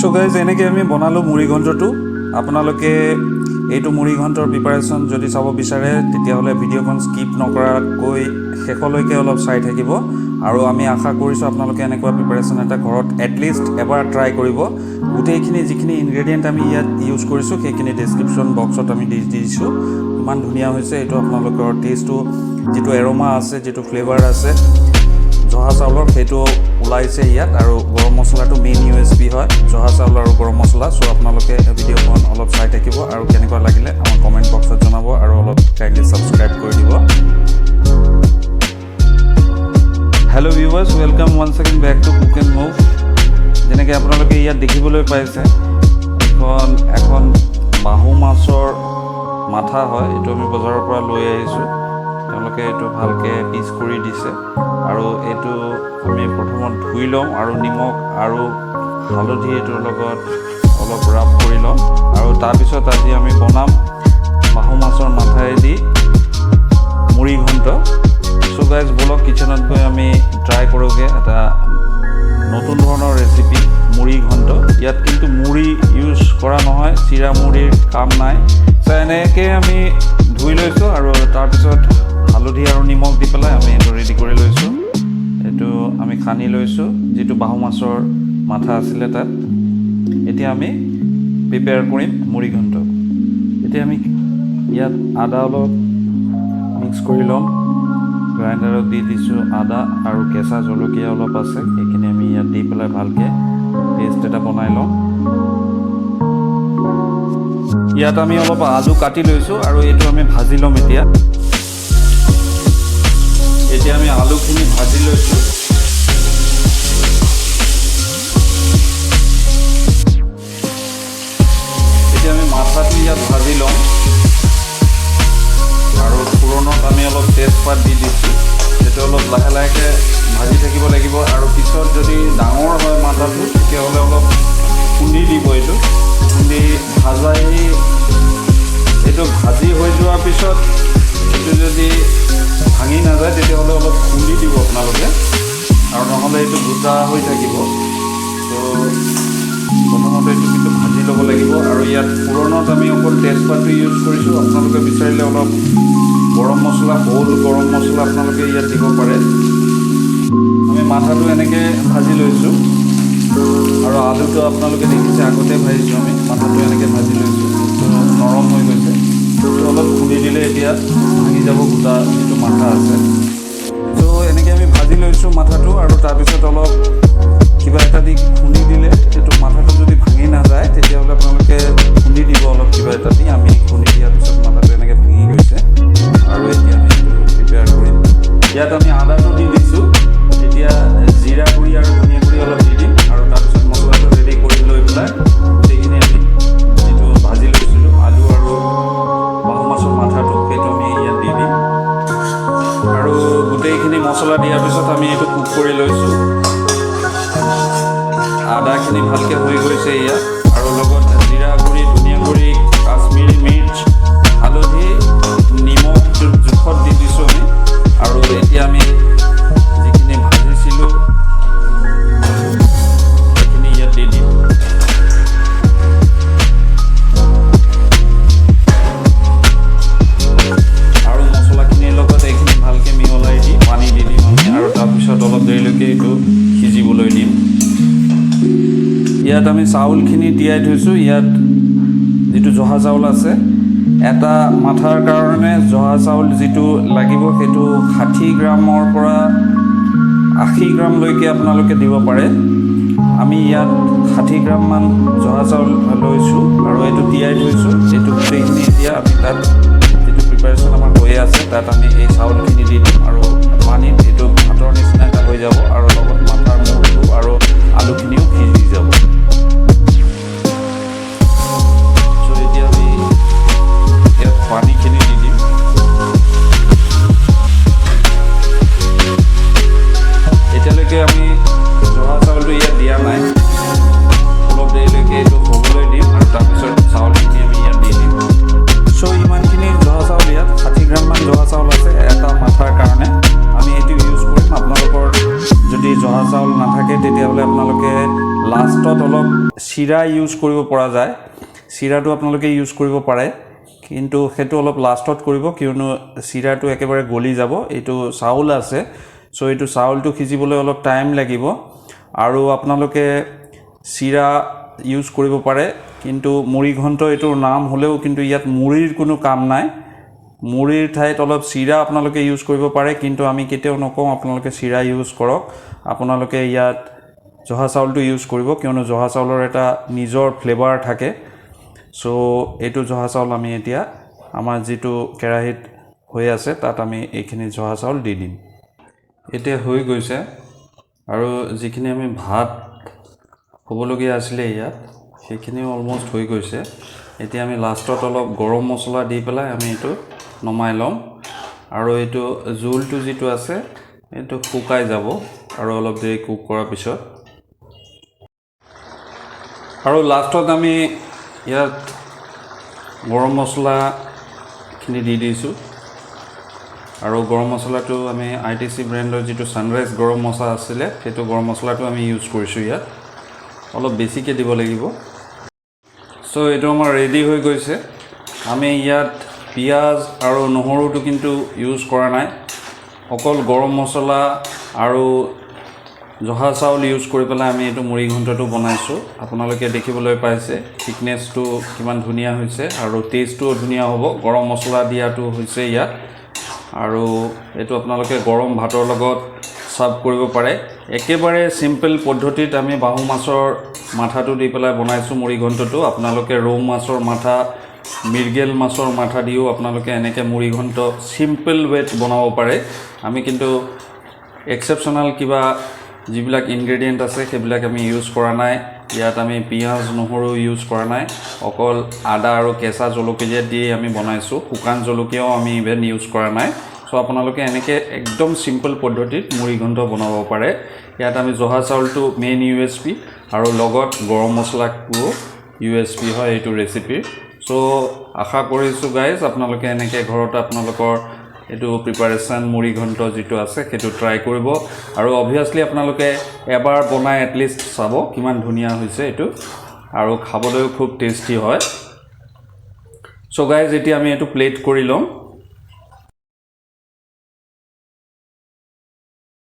so guys এনেকৈ আমি বনালোঁ মুড়ি ঘণ্টটো আপোনালোকে এইটো মুড়ি ঘণ্টৰ প্ৰিপাৰেশ্যন যদি চাব বিচাৰে তেতিয়াহ'লে ভিডিঅ'খন স্কিপ নকৰাকৈ শেষলৈকে অলপ চাই থাকিব আৰু আমি আশা কৰিছোঁ আপোনালোকে এনেকুৱা প্ৰিপাৰেশ্যন এটা ঘৰত এটলিষ্ট এবাৰ ট্ৰাই কৰিব গোটেইখিনি যিখিনি ইনগ্ৰেডিয়েণ্ট আমি ইয়াত ইউজ কৰিছোঁ সেইখিনি ডেছক্ৰিপশ্যন বক্সত আমি দি দিছোঁ ইমান ধুনীয়া হৈছে এইটো আপোনালোকৰ টেষ্টটো যিটো এৰোমা আছে যিটো ফ্লেভাৰ আছে জহা চাউলৰ সেইটো ওলাইছে ইয়াত আৰু গৰম মছলাটো মেইন USP হয় জহা চাউল আৰু গৰম মছলা চ' আপোনালোকে ভিডিঅ'খন অলপ চাই থাকিব আৰু কেনেকুৱা লাগিলে আমাৰ কমেণ্ট বক্সত জনাব আৰু অলপ কাইণ্ডলি ছাবস্ক্ৰাইব কৰি দিব hello' viewers welcome once again back to cook and move যেনেকৈ আপোনালোকে ইয়াত দেখিবলৈ পাইছে এখন বাহু মাছৰ মাথা হয় এইটো আমি বজাৰৰ পৰা লৈ আহিছোঁ তেওঁলোকে এইটো ভালকৈ পিচ কৰি দিছে আৰু এইটো আমি প্ৰথমত ধুই ল'ম আৰু নিমখ আৰু হালধি এইটোৰ লগত অলপ ৰাপ কৰি ল'ম আৰু তাৰপিছত আজি আমি বনাম বাহু মাছৰ মাথাইদি মুড়ি ঘণ্ট চ' গাইজ বলক কিচেনত গৈ আমি ট্ৰাই কৰোঁগৈ এটা নতুন ধৰণৰ ৰেচিপি মুড়ি ঘণ্ট ইয়াত কিন্তু মুড়ি ইউজ কৰা নহয় চিৰা মুড়িৰ কাম নাই চ' এনেকৈ আমি ধুই লৈছোঁ আৰু তাৰপিছত হালধি আৰু নিমখ দি পেলাই আমি এইটো ৰেডি কৰি লৈছোঁ এইটো আমি সানি লৈছোঁ যিটো বাহু মাছৰ মাথা আছিলে তাত এতিয়া আমি প্ৰিপেয়াৰ কৰিম মুড়ি ঘণ্ট এতিয়া আমি ইয়াত আদা অলপ মিক্স কৰি ল'ম গ্ৰাইণ্ডাৰত দি দিছোঁ আদা আৰু কেঁচা জলকীয়া অলপ আছে সেইখিনি আমি ইয়াত দি পেলাই ভালকৈ পেষ্ট এটা বনাই ল'ম ইয়াত আমি অলপ আলু কাটি লৈছোঁ আৰু এইটো আমি ভাজি ল'ম এতিয়া আমি আলুখিনি ভাজি লৈছোঁ এতিয়া আমি মাথাটো ইয়াত ভাজি ল'ম আৰু ফোৰণত আমি অলপ তেজপাত দি দিছোঁ সেইটো অলপ লাহে লাহেকৈ ভাজি থাকিব লাগিব আৰু পিছত যদি ডাঙৰ হয় মাথাটো তেতিয়াহ'লে অলপ খুন্দি দিব এইটো খুন্দি এইটো ভাজি হৈ যোৱাৰ পিছত এইটো যদি ভাঙি নাযায় তেতিয়াহ'লে অলপ খুন্দি দিব আপোনালোকে আৰু নহ'লে এইটো গোটা হৈ থাকিব তো প্ৰথমতে এইটো কিন্তু ভাজি ল'ব লাগিব আৰু ইয়াত ফোৰণত আমি অকল তেজপাতটো ইউজ কৰিছোঁ আপোনালোকে বিচাৰিলে অলপ গৰম মছলা হোল গৰম মছলা আপোনালোকে ইয়াত দিব পাৰে আমি মাথাটো এনেকৈ ভাজি লৈছোঁ আৰু আলুটো আপোনালোকে দেখিছে আগতে ভাজিছোঁ আমি মাথাটো এনেকৈ ভাজি লৈছোঁ নৰম হৈ গৈছে অলপ খুন্দি দিলে এতিয়া ভাঙি যাব গোটা যিটো মাথা আছে চ' এনেকৈ আমি ভাজি লৈছোঁ মাথাটো আৰু তাৰপিছত অলপ কিবা এটা দি খুন্দি দিলে এইটো মাথাটো যদি ভাঙি নাযায় তেতিয়াহ'লে আপোনালোকে খুন্দি দিব অলপ কিবা এটা দি আমি খুন্দি দিয়াৰ পিছত মাথাটো এনেকৈ ভাঙি গৈছে আৰু এতিয়া আমি এইটো প্ৰিপেয়াৰ কৰিম ইয়াত আমি আদাটো দি দিছোঁ এতিয়া জিৰা গুড়ি আৰু ধনিয়া গুড়ি অলপ দি দিম আৰু তাৰপিছত মছলাটো ৰেডি কৰি লৈ পেলাই গোটেইখিনি আমি যিটো ভাজি লৈছিলোঁ আলু আৰু বাহু মাছৰ মাথাটো সেইটো আমি ইয়াত দি দিম আৰু গোটেইখিনি মছলা দিয়াৰ পিছত আমি এইটো কুক কৰি লৈছোঁ আদাখিনি ভালকৈ হৈ গৈছে ইয়াত আৰু লগত জিৰা গুড়ি ধনিয়া গুড়ি কাশ্মীৰী মিৰ্চ হালধি নিমখ জোখত দি দিছোঁ আমি আৰু এতিয়া আমি যিখিনি ভাজিছিলোঁ সেইখিনি ইয়াত দি দিম আৰু মছলাখিনিৰ লগত এইখিনি ভালকৈ মিহলাই দি পানী দি দিম আমি আৰু তাৰপিছত অলপ দেৰিলৈকে এইটো সিজিবলৈ দিম ইয়াত আমি চাউলখিনি তিয়াই থৈছোঁ ইয়াত যিটো জহা চাউল আছে এটা মাথাৰ কাৰণে জহা চাউল যিটো লাগিব সেইটো 60 গ্ৰামৰ পৰা 80 গ্ৰামলৈকে আপোনালোকে দিব পাৰে আমি ইয়াত 60 গ্ৰামমান জহা চাউল লৈছোঁ আৰু এইটো তিয়াই থৈছোঁ এইটো গোটেইখিনি এতিয়া আমি তাত যিটো প্ৰিপাৰেশ্যন আমাৰ হৈ আছে তাত আমি এই চাউলখিনি দি দিম আৰু পানীত এইটো ভাতৰ নিচিনা এটা হৈ যাব আৰু লগত মাথাৰ মূৰটো আৰু আলুখিনিও সিজি যাব চ' এতিয়া আমি ইয়াত পানীখিনি দি দিম এতিয়ালৈকে আমি জহা চাউলটো ইয়াত দিয়া নাই অলপ দেৰিলৈকে এইটো হ'বলৈ দিম আৰু তাৰপিছত চাউলখিনি আমি ইয়াত দি দিম চ' ইমানখিনি জহা চাউল ইয়াত 60 গ্ৰামমান জহা চাউল আছে এটা মাথাৰ কাৰণে আমি এইটো ইউজ কৰিম আপোনালোকৰ যদি জহা চাউল নাথাকে তেতিয়াহ'লে আপোনালোকে চিৰা ইউজ কৰিব পৰা যায় চিৰাটো আপোনালোকে ইউজ কৰিব পাৰে কিন্তু হেতু অলপ লাষ্টত কৰিব কিয়নো চিৰাটো একেবাৰে গলি যাব এইটো চাউল আছে সো এইটো চাউলটো খিজিবলৈ অলপ টাইম লাগিব আৰু আপোনালোকে চিৰা ইউজ কৰিব পাৰে কিন্তু মুড়ি ঘন্ট এটোৰ নাম হলেও কিন্তু ইয়াত মুড়িৰ কোনো কাম নাই মুড়িৰ ঠাইত অলপ চিৰা আপোনালোকে ইউজ কৰিব পাৰে কিন্তু আমি কেতিয়াও নকওঁ আপোনালোকে চিৰা ইউজ কৰক আপোনালোকে ইয়াত জহা চাউলটো ইউজ কৰিব কিয়নো জহা চাউলৰ এটা নিজৰ ফ্লেভাৰ থাকে সো এটো জহা চাউল আমি এতিয়া আমাৰ যেটো কেৰাহিত হৈ আছে তাত আমি এইখিনি জহা চাউল দি দিম এতিয়া হৈ গৈছে আৰু যিখিনি আমি ভাত হ'বলগীয়া আছিলে ইয়াত সেইখিনি অলমোস্ট হৈ গৈছে এতিয়া আমি লাষ্টত অলপ গৰম মছলা দি পেলাই আমি এটো নমাই লম আৰু এটো জোলটো যেটো আছে এটো শুকাই যাব আৰু অলপ দেৰি কুক কৰাৰ পিছত আৰু লাষ্টত আমি ইয়াত গৰম মছলা খিনি দি দিছো আৰু গৰম মছলাটো আমি আইটিসি ব্ৰ্যান্ডৰ যেটো সানৰাইজ গৰম মছলা আছিল সেইটো গৰম মছলাটো আমি ইউজ কৰিছো ইয়াত অলপ বেছিকে দিব লাগিব সো এটো আমাৰ ৰেডি হৈ গৈছে আমি ইয়াত পিয়াজ আৰু নহৰুটো কিন্তু ইউজ কৰা নাই অকল গৰম মছলা আৰু জহা চাউল ইউজ কৰি পেলাই আমি এটো মুড়ি ঘন্টটো বনাইছো আপোনালোকে দেখিবলৈ পাইছে থিকনেসটো কিমান ধুনিয়া হৈছে আৰু টেষ্টটো ধুনিয়া হ'ব গৰম মছলা দিয়াটো হৈছে ইয়াত আৰু এটো আপোনালোকে গৰম ভাতৰ লগত সাৰ্ভ কৰিব পাৰে একেবাৰে সিম্পল পদ্ধতিত আমি বাহু মাছৰ মাথাটো দি পেলাই বনাইছো মুড়ি ঘন্টটো আপোনালোকে ৰৌ মাছৰ মাথা মিৰ্গেল মাছৰ মাথা দিও আপোনালোকে এনেকে মুড়ি ঘন্ট সিম্পল ওয়েত বনাব পাৰে আমি কিন্তু এক্সেপশনাল কিবা যিবিলাক ইনগ্ৰেডিয়েন্ট আছে সেইবিলাক আমি ইউজ কৰা নাই ইয়াত আমি পিয়াজ নহৰু ইউজ কৰা নাই অকল আদা আৰু কেঁচা জলকীয়া দি আমি বনাইছো শুকান জলকীয়াও আমি ইভেন ইউজ কৰা নাই সো আপোনালোকে এনেকে একদম সিম্পল পদ্ধতিত মুড়ি ঘন্ট বনাব পাৰে ইয়াত আমি জহা চাউলটো মেইন ইউএসপি আৰু লগত গৰম মছলাটো ইউএসপি হয় এইটো ৰেচিপি সো আশা কৰিছো গাইজ আপোনালোকে এনেকে ঘৰত আপোনালোকৰ এটো প্ৰিপাৰেচন মুড়ি ঘন্ট যেটো আছে সেইটো ট্ৰাই কৰিব আৰু অবভিয়াসলি আপোনালোকে এবাৰ বনাই এট লিষ্ট চাব কিমান ধুনিয়া হৈছে এটো আৰু খাবলৈও খুব টেস্টি হয় সো গাইজ এতিয়া আমি এটো প্লেট কৰি লম